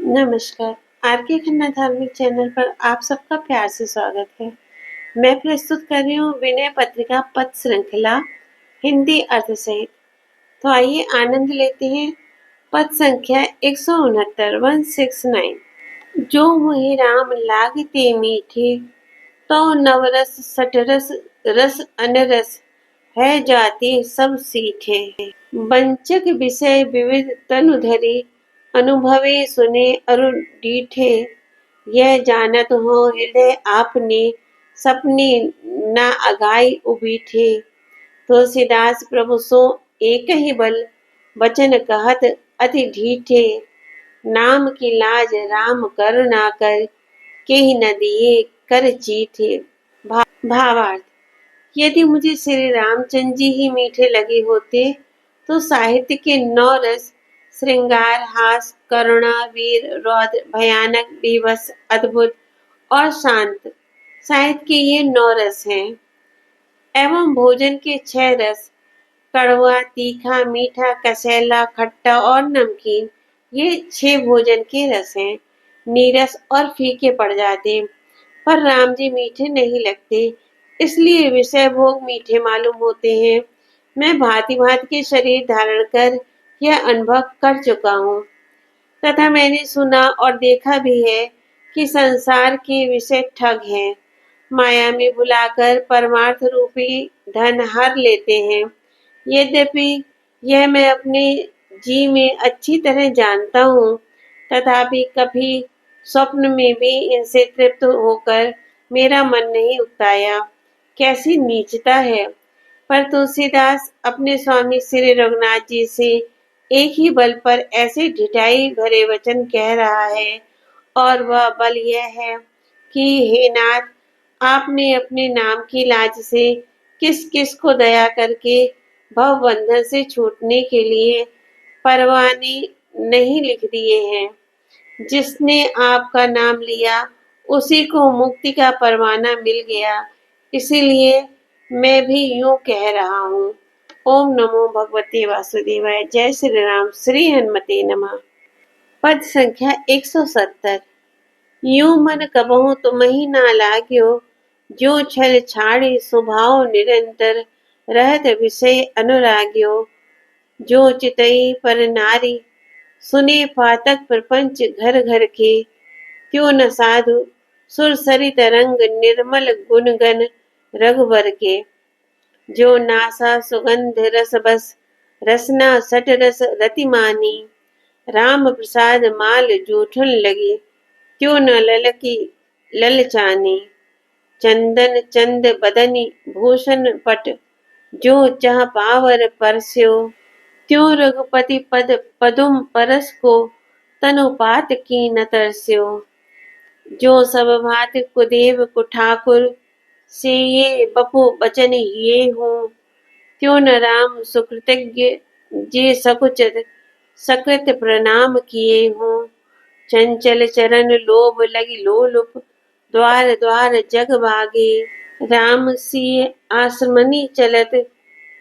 नमस्कार। आर के खन्ना धार्मिक चैनल पर आप सबका प्यार से स्वागत है। मैं प्रस्तुत कर रही हूँ विनय पत्रिका पद श्रृंखला हिंदी अर्थ सहित। तो आइए आनंद लेते हैं। पद संख्या 169 169। जो मुहि राम लागते मीठे, तो नवरस सठरस रस अनरस, है जाते सब सीठे। वंचक विषय विविध तनु धरी, अनुभवे सुने अरु डीठे। यह जानत हो हृदय आपने, सपने न अगाई उबीठे। तुलसीदास प्रभु सो एक ही बल, वचन कहत अति ढीठे। नाम की लाज राम करुणा कर, केहि न दिए कर चीठे। भावार्थ। यदि मुझे श्री रामचंद्र जी ही मीठे लगे होते तो साहित्य के 9 रस श्रृंगार, हास, करुणा, वीर, रौद्र, भयानक, बीभत्स, अद्भुत और शांत साहित्य के ये 9 रस हैं। एवं भोजन के 6 रस कड़वा, तीखा, मीठा, कसैला, खट्टा और नमकीन, ये 6 भोजन के रस हैं। नीरस और फीके पड़ जाते, पर राम जी मीठे नहीं लगते, इसलिए विषय भोग मीठे मालूम होते हैं। मैं भांति भांति के शरीर धारण कर यह अनुभव कर चुका हूँ तथा मैंने सुना और देखा भी है कि संसार के विषय ठग हैं, माया में बुलाकर परमार्थ रूपी धन हर लेते हैं। यद्यपि यह मैं अपने जी में अच्छी तरह जानता हूँ, तथापि कभी स्वप्न में भी इनसे तृप्त होकर मेरा मन नहीं उकताया। कैसी नीचता है। पर तुलसीदास अपने स्वामी श्री रघुनाथ जी से एक ही बल पर ऐसे ढिठाई भरे वचन कह रहा है, और वह बल यह है कि हे नाथ, आपने अपने नाम की लाज से किस किस को दया करके भव बंधन से छूटने के लिए परवाने नहीं लिख दिए हैं। जिसने आपका नाम लिया उसी को मुक्ति का परवाना मिल गया, इसीलिए मैं भी यूं कह रहा हूँ। ओम नमो भगवते वासुदेवाय। जय श्री राम। श्री हनुमते नमः। पद संख्या 170। यूं मन कबहु तुमहि ना लाग्यो, जो छल छाड़े स्वभाव निरंतर, रहत विषय अनुराग्यो। जो चितई पर नारी, सुने पातक प्रपंच घर घर के, त्यों न साधु सुर सरित रंग निर्मल गुणगन रघुबर के। जो नासा सुगंध रस बस, रसना सट रस रति मानी, राम प्रसाद माल जूठन लगी, त्यों न ललकी ललचानी। चंदन चंद बदनी भूषण पट, जो चाह पावर परस्यो, त्यों रघुपति पद पदुम परस को, तनुपात की न तरस्यो। जो सब भात कुदेव कुठाकुर, से ये बपु बचन ये हूँ, त्यों न राम सुकृतज्ञ जे सकुच सकृत प्रणाम किए हूँ। चंचल चरण लोभ लगी लोलुप, द्वार द्वार जग भागे। राम सिय आश्रमनि चलत,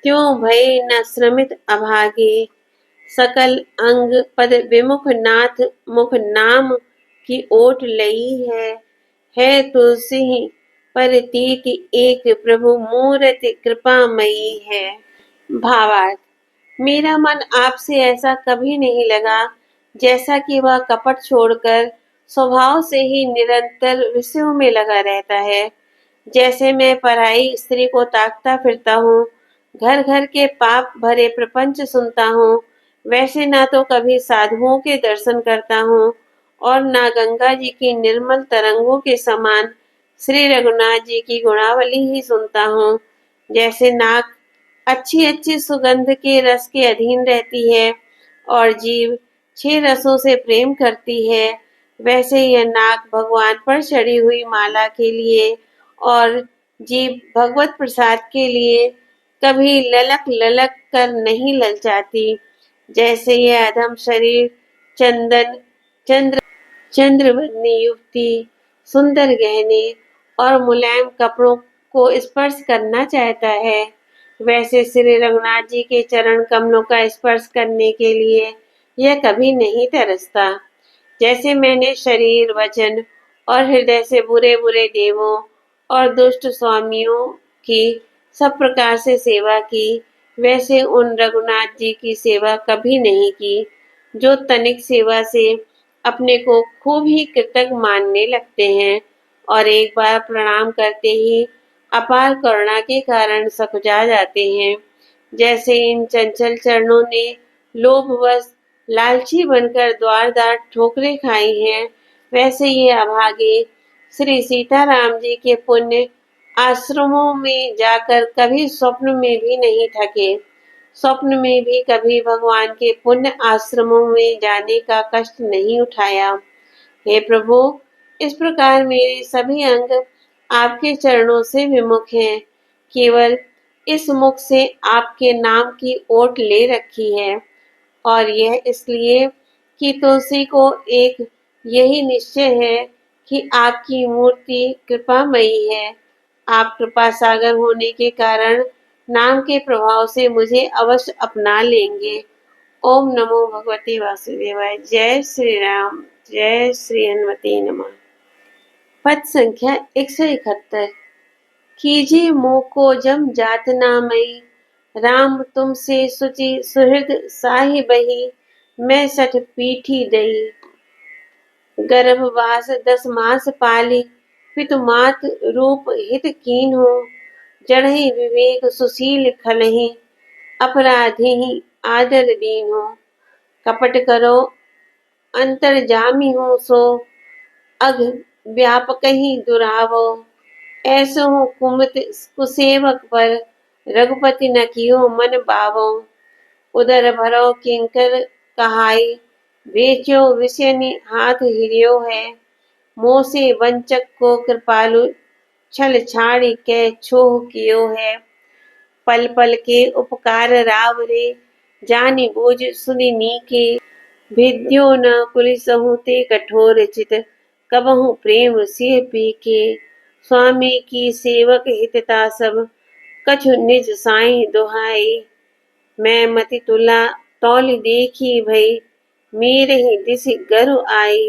त्यों भय न श्रमित अभागे। सकल अंग पद विमुख नाथ, मुख नाम की ओट लई है तुलसी परतीक एक प्रभु मूरति कृपामयी है। भावार्थ। मेरा मन आपसे ऐसा कभी नहीं लगा जैसा कि वह कपट छोड़कर स्वभाव से ही निरंतर विषयों में लगा रहता है। जैसे मैं पराई स्त्री को ताकता फिरता हूँ, घर घर के पाप भरे प्रपंच सुनता हूँ, वैसे ना तो कभी साधुओं के दर्शन करता हूँ और ना गंगा जी की निर्मल तरंगों के समान श्री रघुनाथ जी की गुणावली ही सुनता हूँ। जैसे नाक अच्छी अच्छी सुगंध के रस के अधीन रहती है और जीव 6 रसों से प्रेम करती है, वैसे यह नाक भगवान पर चढ़ी हुई माला के लिए और जीव भगवत प्रसाद के लिए कभी ललक ललक कर नहीं ललचाती। जैसे यह अधम शरीर चंदन चंद्रवदनी युवती सुंदर गहने और मुलायम कपड़ों को स्पर्श करना चाहता है, वैसे श्री रघुनाथ जी के चरण कमलों का स्पर्श करने के लिए यह कभी नहीं तरसता। जैसे मैंने शरीर, वचन और हृदय से बुरे बुरे देवों और दुष्ट स्वामियों की सब प्रकार से सेवा की, वैसे उन रघुनाथ जी की सेवा कभी नहीं की, जो तनिक सेवा से अपने को खूब ही कृतज्ञ मानने लगते हैं और एक बार प्रणाम करते ही अपार करुणा के कारण सकुचा जाते हैं। जैसे इन चंचल चरणों ने लोभवश लालची बनकर द्वार द्वार ठोकरें खाई हैं, वैसे ये अभागे श्री सीताराम जी के पुण्य आश्रमों में जाकर कभी स्वप्न में भी नहीं थके, स्वप्न में भी कभी भगवान के पुण्य आश्रमों में जाने का कष्ट नहीं उठाया। हे प्रभु, इस प्रकार मेरे सभी अंग आपके चरणों से विमुख हैं, केवल इस मुख से आपके नाम की ओट ले रखी है, और यह इसलिए कि तुलसी को एक यही निश्चय है कि आपकी मूर्ति कृपामयी है। आप कृपा सागर होने के कारण नाम के प्रभाव से मुझे अवश्य अपना लेंगे। ओम नमो भगवते वासुदेवाय। जय श्री राम, जय श्री हनुमते नमः। पद संख्या 171। कीजिए मोह को जम जातना मई, राम तुमसे सुचि सुहृद साहि बही, मैं सठ पीठी दई। गर्भवास 10 मास पाली, पितु मात रूप हित कीन हो, जड़हि विवेक सुशील खलहि, अपराधी आदर दीन हो। कपट करो अंतर्जामी हो सो, अघ व्यापक ही दुरावो। ऐसो कुमत कुसेवक पर, रघुपति न कियो मन बावो। उदर भरो किंकर कहाई, बेचो विषयनि हाथ हिरियो है। मोह से वंचक को कृपालु, छल छाड़ी के छोह कियो है। पल पल के उपकार राव रे, जानि बूझ सुनि नीके। भेद्यो न कुलिसहु ते कठोर चित, कबहु प्रेम सिय पीके। स्वामी की सेवक हितता सब, कछु निज साई दुहाई। मैं मति तुला तौल देखी भई, मेरे ही दिसि गरु आई।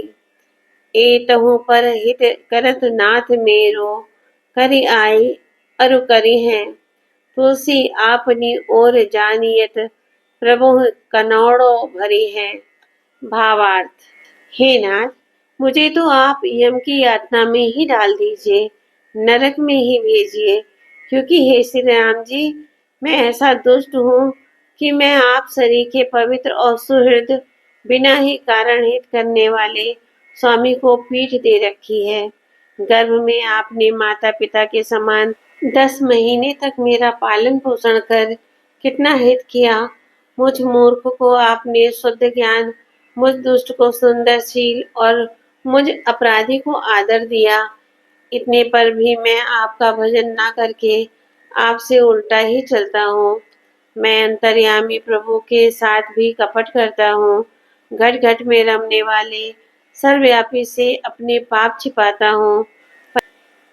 एतहु पर हित करत नाथ मेरो, करि आई अरु करि हैं। तुलसी आपनी ओर जानियत, प्रभु कनौड़ो भरी हैं। भावार्थ। हे नाथ, मुझे तो आप यम की यातना में ही डाल दीजिए, नरक में ही भेजिए, क्योंकि हे श्री राम जी, मैं ऐसा दुष्ट हूँ कि मैं आप सरीखे पवित्र और सुहृद, बिना ही कारण हित करने वाले स्वामी को पीठ दे रखी है। गर्भ में आपने माता पिता के समान 10 महीने तक मेरा पालन पोषण कर कितना हित किया। मुझ मूर्ख को आपने शुद्ध ज्ञान, मुझ दुष्ट को सुंदरशील और मुझ अपराधी को आदर दिया। इतने पर भी मैं आपका भजन ना करके आपसे उल्टा ही चलता हूँ। मैं अंतर्यामी प्रभु के साथ भी कपट करता हूँ। घट घट में रमने वाले सर्वव्यापी से अपने पाप छिपाता हूँ।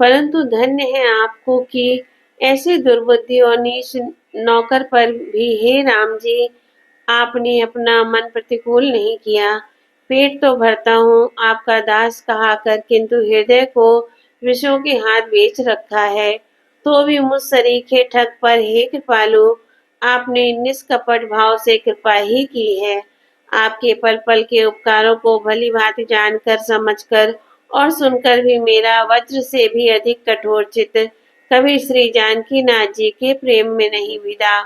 परंतु धन्य है आपको कि ऐसे दुर्बुद्धि और नीच नौकर पर भी हे राम जी, आपने अपना मन प्रतिकूल नहीं किया। पेट तो भरता हूँ आपका दास कहा कर, किंतु हृदय को विषयों के हाथ बेच रखा है। तो भी मुझ सरीखे ठग पर हे कृपालु, आपने निष्कपट भाव से कृपा ही की है। आपके पल पल के उपकारों को भली भांति जानकर, समझकर और सुनकर भी मेरा वज्र से भी अधिक कठोर चित्त कभी श्री जानकी नाथ जी के प्रेम में नहीं भिदा।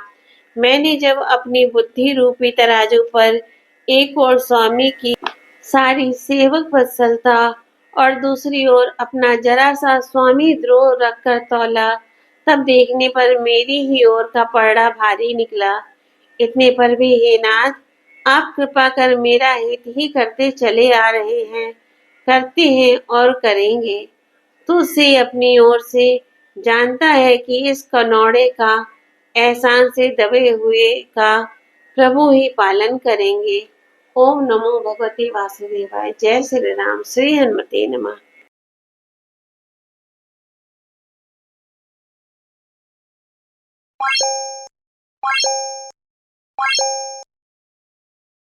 मैंने जब अपनी बुद्धि रूपी तराजू पर एक ओर स्वामी की सारी सेवक वत्सलता और दूसरी ओर अपना जरा सा स्वामी द्रोह रखकर तौला, तब देखने पर मेरी ही ओर का पलड़ा भारी निकला। इतने पर भी हे नाथ, आप कृपा कर मेरा हित ही करते चले आ रहे हैं, करते हैं और करेंगे। तू से अपनी ओर से जानता है कि इस कनौड़े का, एहसान से दबे हुए का प्रभु ही पालन करेंगे। ओम नमो भगवते वासुदेवाय। जय श्री राम, श्री हनुमते नमः।